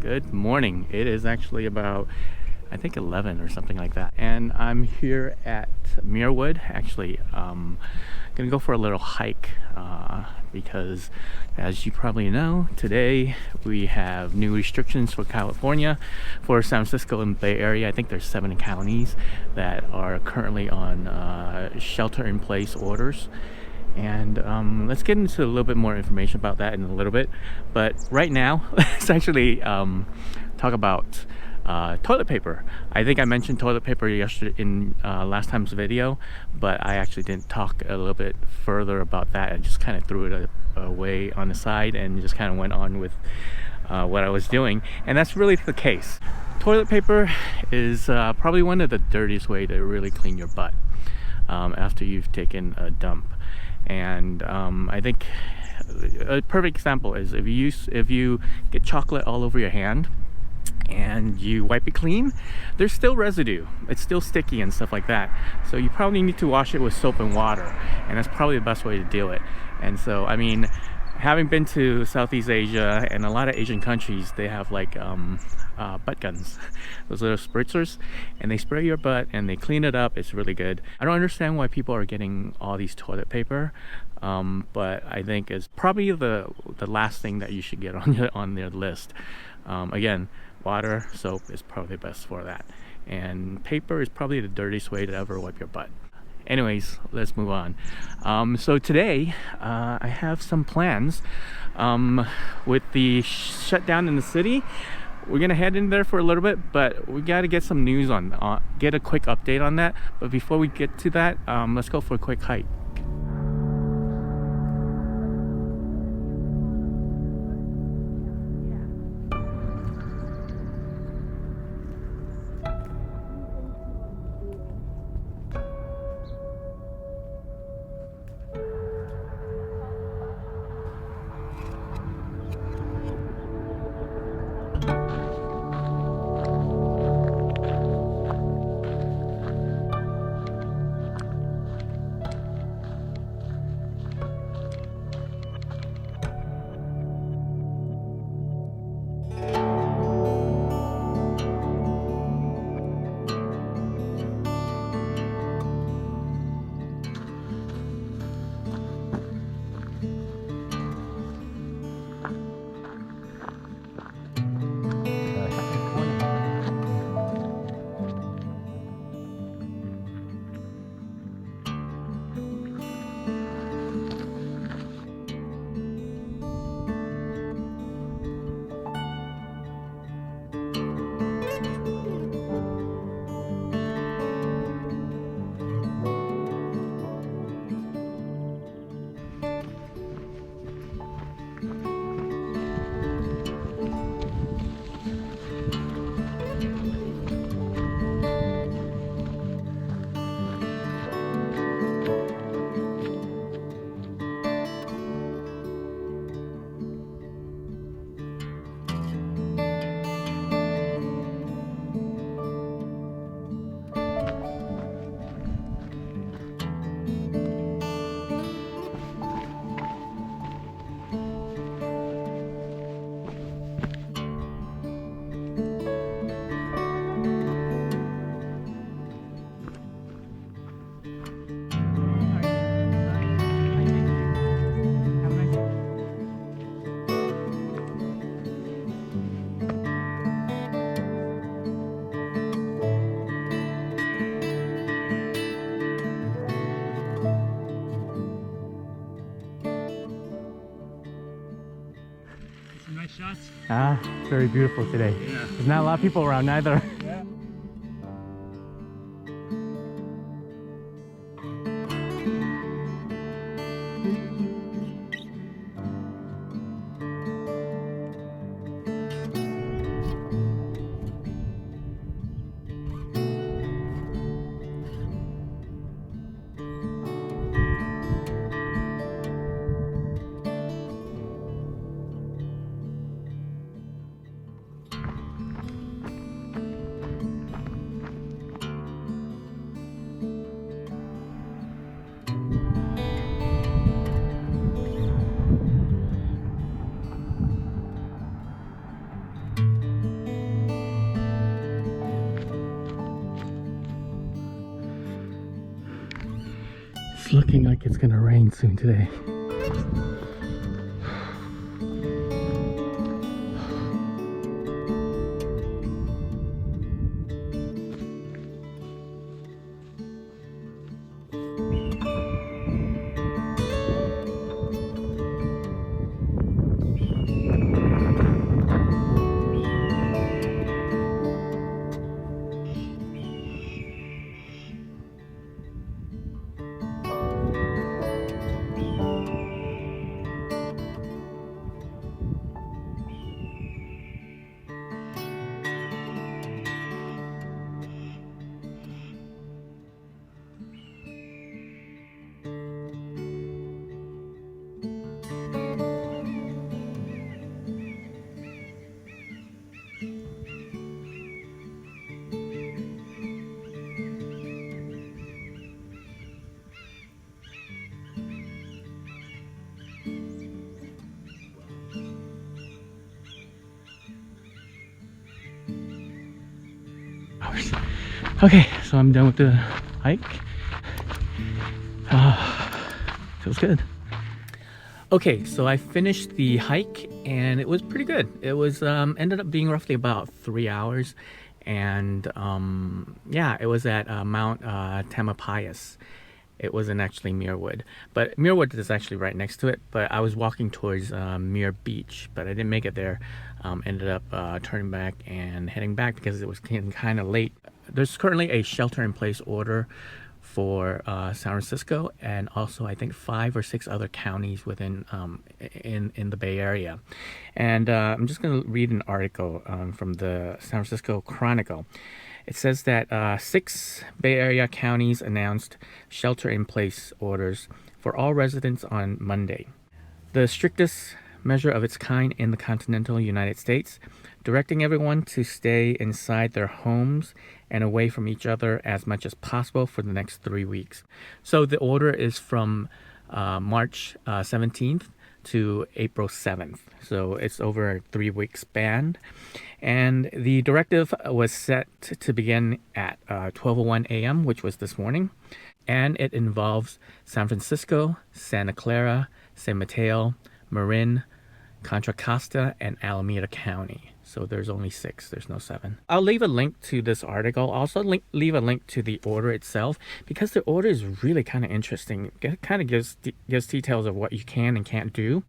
Good morning. It is actually about, I think 11 or something like that. And I'm here at Muirwood. Actually, gonna go for a little hike because as you probably know, today we have new restrictions for California, for San Francisco and Bay Area. I think there's 7 counties that are currently on shelter-in-place orders. And let's get into a little bit more information about that in a little bit. But right now, let's actually talk about toilet paper. I think I mentioned toilet paper yesterday in last time's video, but I actually didn't talk a little bit further about that. I just kind of threw it away on the side and just kind of went on with what I was doing. And that's really the case. Toilet paper is probably one of the dirtiest way to really clean your butt after you've taken a dump. And I think a perfect example is if you get chocolate all over your hand and you wipe it clean, there's still residue. It's still sticky and stuff like that. So you probably need to wash it with soap and water, and that's probably the best way to do it. And so, I mean, having been to Southeast Asia and a lot of Asian countries, they have like butt guns, those little spritzers, and they spray your butt and they clean it up. It's really good. I don't understand why people are getting all these toilet paper, but I think it's probably the last thing that you should get on their list. Again, water, soap is probably best for that, and paper is probably the dirtiest way to ever wipe your butt. Anyways, let's move on. So today I have some plans with the shutdown in the city. We're gonna head in there for a little bit, but we gotta get some news get a quick update on that. But before we get to that, let's go for a quick hike. Shots. Very beautiful today. Yeah. There's not a lot of people around either. Yeah. looking like it's gonna rain soon today. Okay, so I'm done with the hike. Feels good. Okay, so I finished the hike and it was pretty good. It was ended up being roughly about 3 hours, and yeah, it was at Mount Tamalpias. It wasn't actually Muirwood, but Muirwood is actually right next to it. But I was walking towards Muir Beach, but I didn't make it there. Ended up turning back and heading back because it was getting kind of late. There's currently a shelter-in-place order for San Francisco, and also I think 5 or 6 other counties within in the Bay Area. And I'm just going to read an article from the San Francisco Chronicle. It says that 6 Bay Area counties announced shelter-in-place orders for all residents on Monday, the strictest measure of its kind in the continental United States, directing everyone to stay inside their homes and away from each other as much as possible for the next 3 weeks. So the order is from March 17th to April 7th. So it's over a 3-week span. And the directive was set to begin at 12:01 a.m., which was this morning. And it involves San Francisco, Santa Clara, San Mateo, Marin, Contra Costa, and Alameda County. So there's only 6, there's no 7. I'll leave a link to this article. Also leave a link to the order itself, because the order is really kind of interesting. It kind of gives details of what you can and can't do.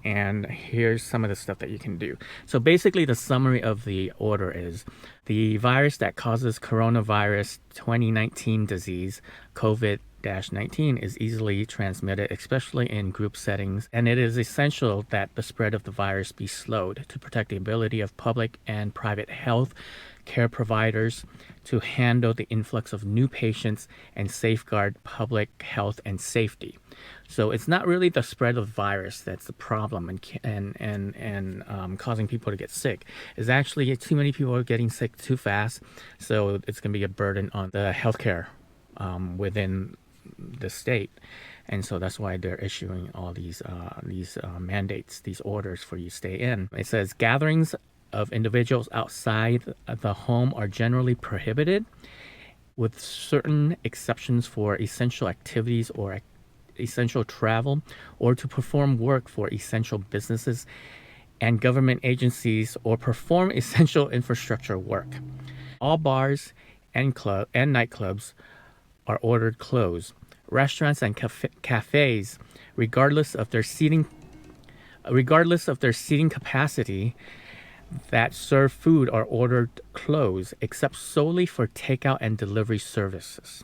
And here's some of the stuff that you can do. So basically the summary of the order is: the virus that causes coronavirus 2019 disease, COVID-19, is easily transmitted, especially in group settings, and it is essential that the spread of the virus be slowed to protect the ability of public and private health care providers to handle the influx of new patients and safeguard public health and safety. So it's not really the spread of virus that's the problem and causing people to get sick. It's actually too many people are getting sick too fast, so it's going to be a burden on the healthcare within the state. And so that's why they're issuing all these mandates, these orders for you to stay in. It says gatherings of individuals outside the home are generally prohibited, with certain exceptions for essential activities or essential travel, or to perform work for essential businesses and government agencies, or perform essential infrastructure work. All bars and nightclubs are ordered closed. Restaurants and cafes, regardless of their seating capacity, that serve food are ordered closed, except solely for takeout and delivery services.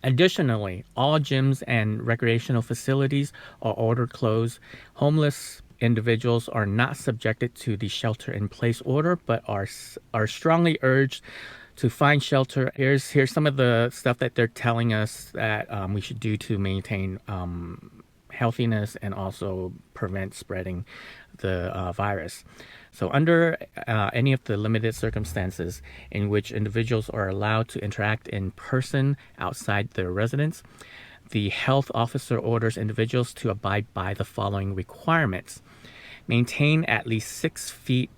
Additionally, all gyms and recreational facilities are ordered closed. Homeless individuals are not subjected to the shelter-in-place order, but are strongly urged to find shelter. Here's some of the stuff that they're telling us that we should do to maintain healthiness and also prevent spreading the virus. So under any of the limited circumstances in which individuals are allowed to interact in person outside their residence, the health officer orders individuals to abide by the following requirements: maintain at least 6 feet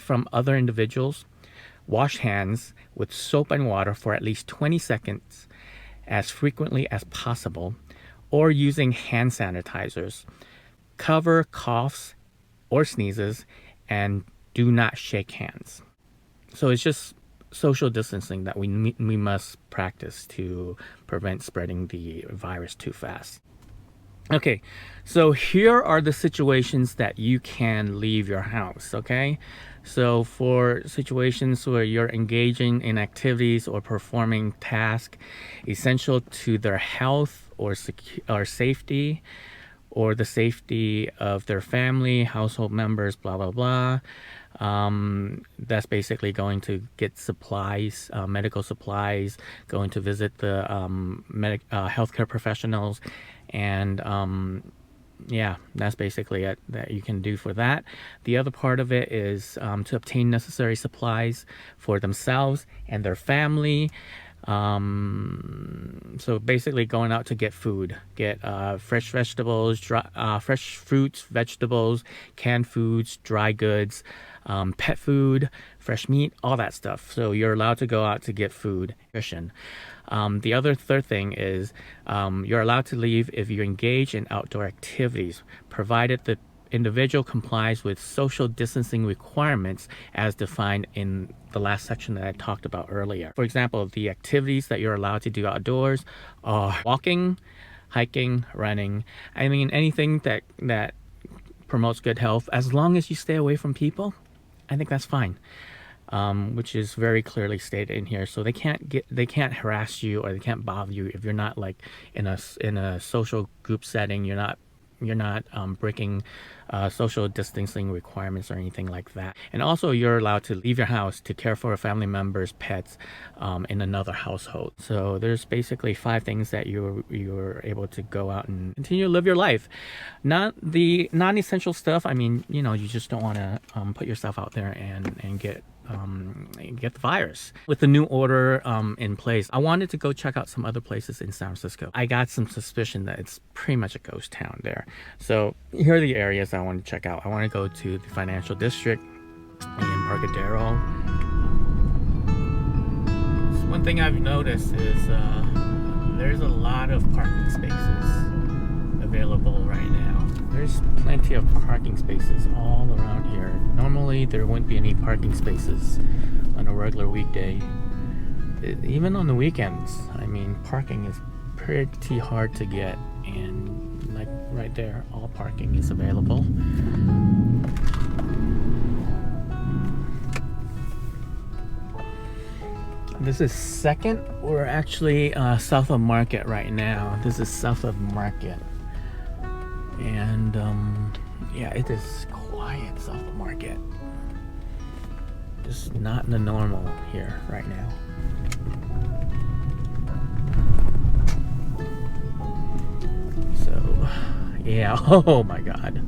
from other individuals, wash hands with soap and water for at least 20 seconds as frequently as possible, or using hand sanitizers. Cover coughs or sneezes, and do not shake hands. So it's just social distancing that we must practice to prevent spreading the virus too fast. Okay, so here are the situations that you can leave your house, okay? So for situations where you're engaging in activities or performing tasks essential to their health or safety, or the safety of their family, household members, blah, blah, blah. That's basically going to get supplies, medical supplies, going to visit the healthcare professionals, and yeah, that's basically it that you can do for that. The other part of it is to obtain necessary supplies for themselves and their family. So basically going out to get food, get fresh vegetables, fresh fruits, vegetables, canned foods, dry goods, pet food, fresh meat, all that stuff. So you're allowed to go out to get food. The third thing is you're allowed to leave if you engage in outdoor activities, provided the individual complies with social distancing requirements as defined in the last section that I talked about earlier. For example, the activities that you're allowed to do outdoors are walking, hiking, running. I mean, anything that promotes good health, as long as you stay away from people, I think that's fine. Which is very clearly stated in here. So they can't harass you, or they can't bother you if you're not like in a social group setting. You're not breaking social distancing requirements or anything like that. And also, you're allowed to leave your house to care for a family member's pets in another household. So there's basically 5 things that you're able to go out and continue to live your life. Not the non-essential stuff. I mean, you just don't want to put yourself out there and get the virus. With the new order in place, I wanted to go check out some other places in San Francisco. I got some suspicion that it's pretty much a ghost town there. So here are the areas I want to check out. I want to go to the financial district in Embarcadero. So one thing I've noticed is there's a lot of parking spaces available right now. There's plenty of parking spaces all around here. Normally there wouldn't be any parking spaces on a regular weekday. Even on the weekends, I mean, parking is pretty hard to get, and like right there, all parking is available. This is 2nd. We're actually south of Market right now. This is south of Market. And yeah, it is quiet south of Market. Just not in the normal here right now. So yeah, oh my god.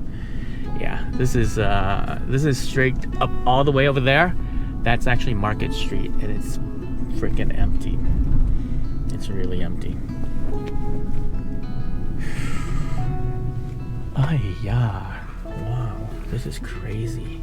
Yeah, this is straight up all the way over there. That's actually Market Street, and it's freaking empty. It's really empty. Oh yeah, wow, this is crazy.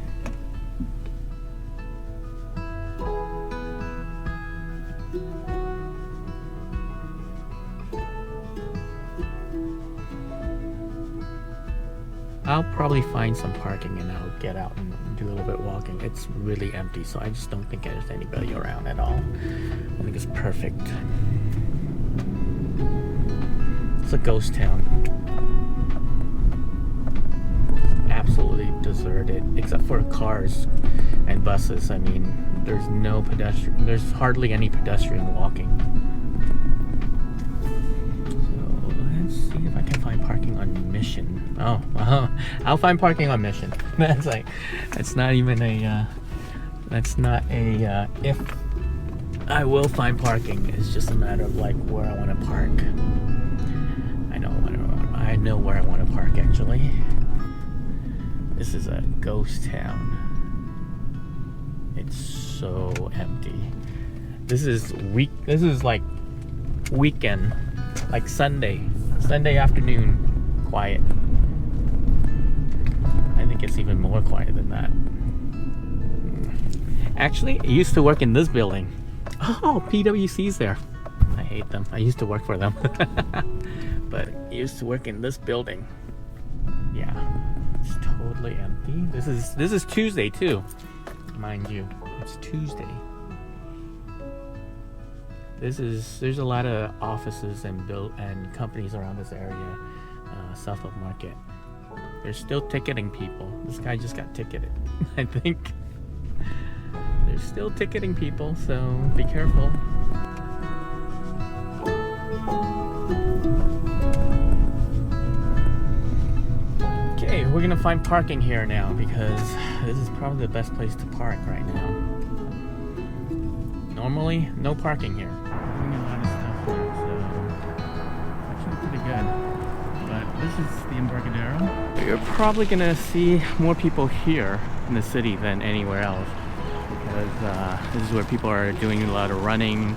I'll probably find some parking and I'll get out and do a little bit walking. It's really empty, so I just don't think there's anybody around at all. I think it's perfect. It's a ghost town. Absolutely deserted, except for cars and buses. I mean, there's no pedestrian. There's hardly any pedestrian walking. So let's see if I can find parking on Mission. Oh, I'll find parking on Mission. That's not a if. I will find parking. It's just a matter of like where I want to park. I know where I want to park actually. This is a ghost town. It's so empty. This is like weekend, like Sunday afternoon, quiet. I think it's even more quiet than that. Actually, I used to work in this building. Oh, PwC's there. I hate them. I used to work for them. But I used to work in this building. Yeah, it's totally empty. This is Tuesday too, mind you. It's Tuesday. There's a lot of offices and companies around this area, south of Market. They're still ticketing people. This guy just got ticketed, I think. They're still ticketing people, so be careful. Okay, we're gonna find parking here now because this is probably the best place to park right now. Normally, no parking here. Doing a lot of stuff here, so actually pretty good. But this is the Embarcadero. You're probably gonna see more people here in the city than anywhere else because this is where people are doing a lot of running.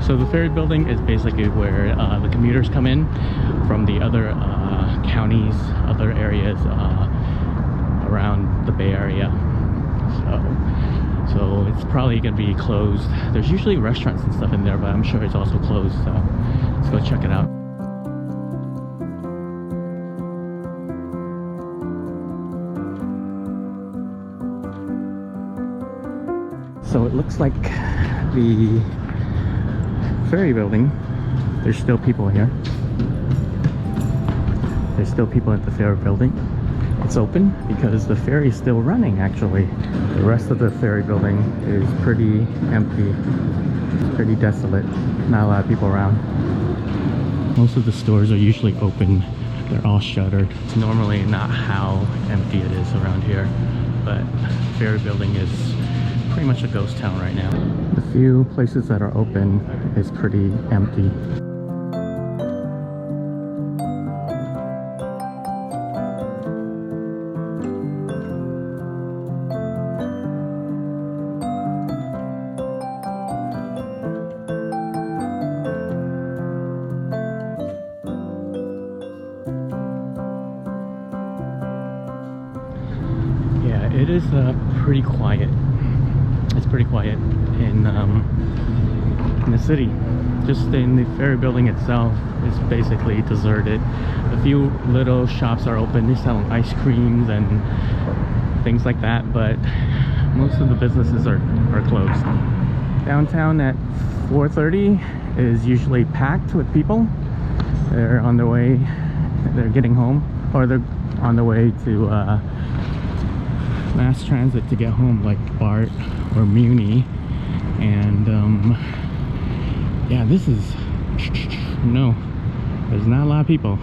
So the ferry building is basically where the commuters come in from the other counties, other areas around the Bay Area. So it's probably going to be closed. There's usually restaurants and stuff in there, but I'm sure it's also closed. So let's go check it out. So it looks like the ferry building, there's still people here. There's still people at the ferry building. It's open because the ferry is still running actually. The rest of the ferry building is pretty empty. It's pretty desolate. Not a lot of people around. Most of the stores are usually open. They're all shuttered. It's normally not how empty it is around here, but the ferry building is pretty much a ghost town right now. The few places that are open is pretty empty. Yeah, it is pretty quiet. It's pretty quiet in the city. Just in the ferry building itself is basically deserted. A few little shops are open. They're selling ice creams and things like that, but most of the businesses are closed. Downtown at 4:30 is usually packed with people. They're on their way, they're getting home, or they're on their way to mass transit to get home, like BART or Muni. And yeah, this is there's not a lot of people.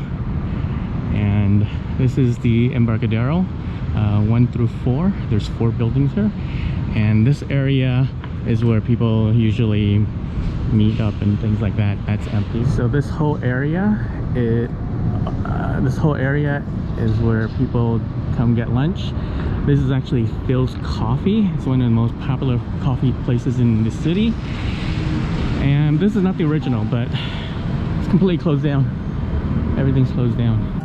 And this is the Embarcadero 1 through 4. There's 4 buildings here, and this area is where people usually meet up and things like that. That's empty. So this whole area is where people come get lunch. This is actually Phil's Coffee. It's one of the most popular coffee places in the city. And this is not the original, but it's completely closed down. Everything's closed down.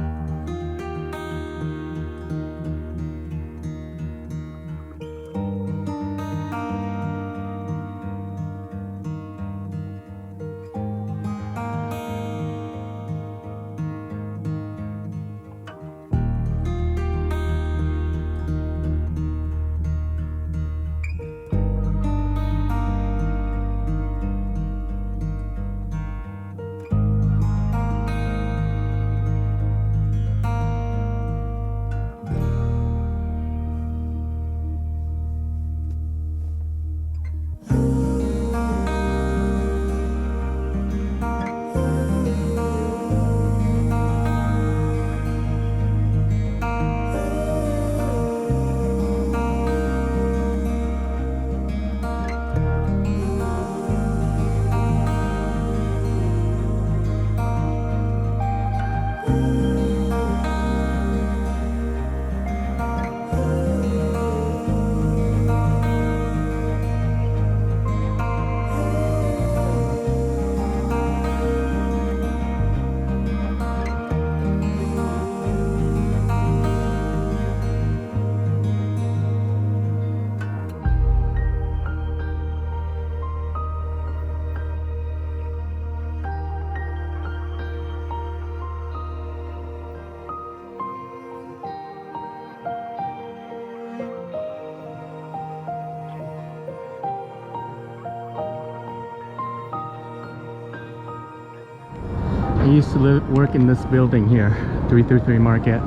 I used to work in this building here, 333 Market.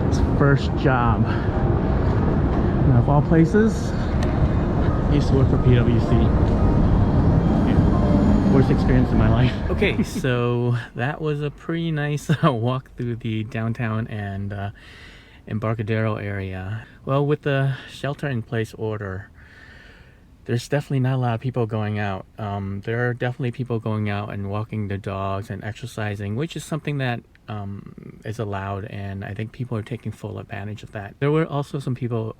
It's first job. Now, of all places, I used to work for PwC. Yeah. Worst experience in my life. Okay, so that was a pretty nice walk through the downtown and Embarcadero area. Well, with the shelter-in-place order, there's definitely not a lot of people going out. There are definitely people going out and walking their dogs and exercising, which is something that is allowed, and I think people are taking full advantage of that. There were also some people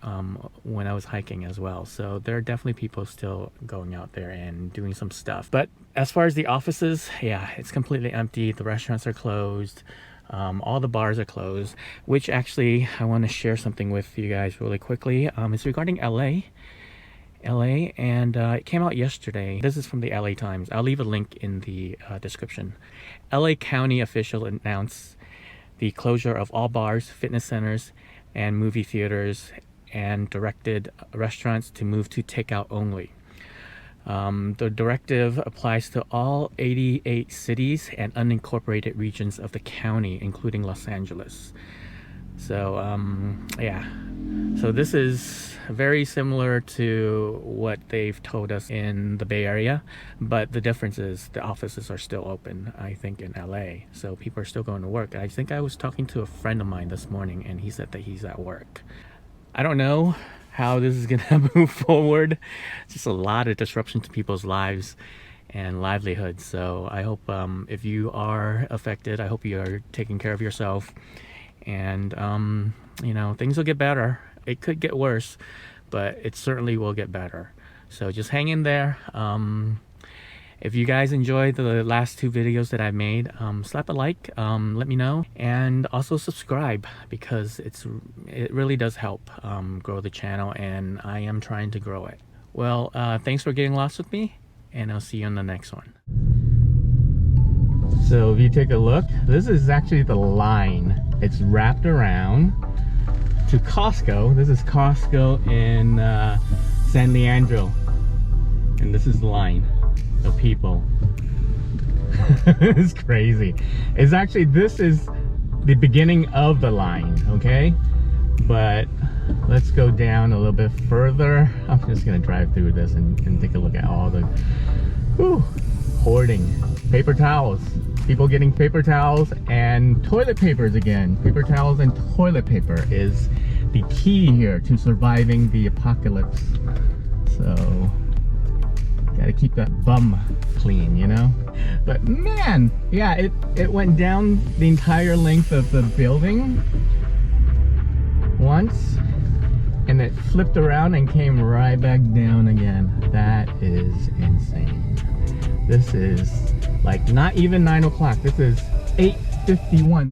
when I was hiking as well, so there are definitely people still going out there and doing some stuff. But as far as the offices, yeah, it's completely empty. The restaurants are closed. All the bars are closed, which actually I want to share something with you guys really quickly. It's regarding LA, and it came out yesterday. This is from the LA Times. I'll leave a link in the description. LA County official announced the closure of all bars, fitness centers, and movie theaters, and directed restaurants to move to takeout only. The directive applies to all 88 cities and unincorporated regions of the county, including Los Angeles. So yeah, so this is very similar to what they've told us in the Bay Area, but the difference is the offices are still open, I think, in LA, so people are still going to work. I think I was talking to a friend of mine this morning, and he said that he's at work. I don't know how this is gonna move forward. It's just a lot of disruption to people's lives and livelihoods. So I hope if you are affected, I hope you are taking care of yourself, and you know, things will get better. It could get worse, but it certainly will get better. So just hang in there. If you guys enjoyed the last two videos that I've made, slap a like, let me know, and also subscribe, because it really does help grow the channel, and I am trying to grow it. Well, thanks for getting lost with me, and I'll see you on the next one. So if you take a look, this is actually the line. It's wrapped around to Costco. This is Costco in San Leandro, and this is the line of people. It's crazy. It's actually, this is the beginning of the line, okay? But let's go down a little bit further. I'm just gonna drive through this and take a look at all the hoarding. Paper towels. People getting paper towels and toilet papers again. Paper towels and toilet paper is the key here to surviving the apocalypse. So gotta keep that bum clean, you know? But man, yeah, it went down the entire length of the building once, and it flipped around and came right back down again. That is insane. This is like not even 9 o'clock. This is 8:51.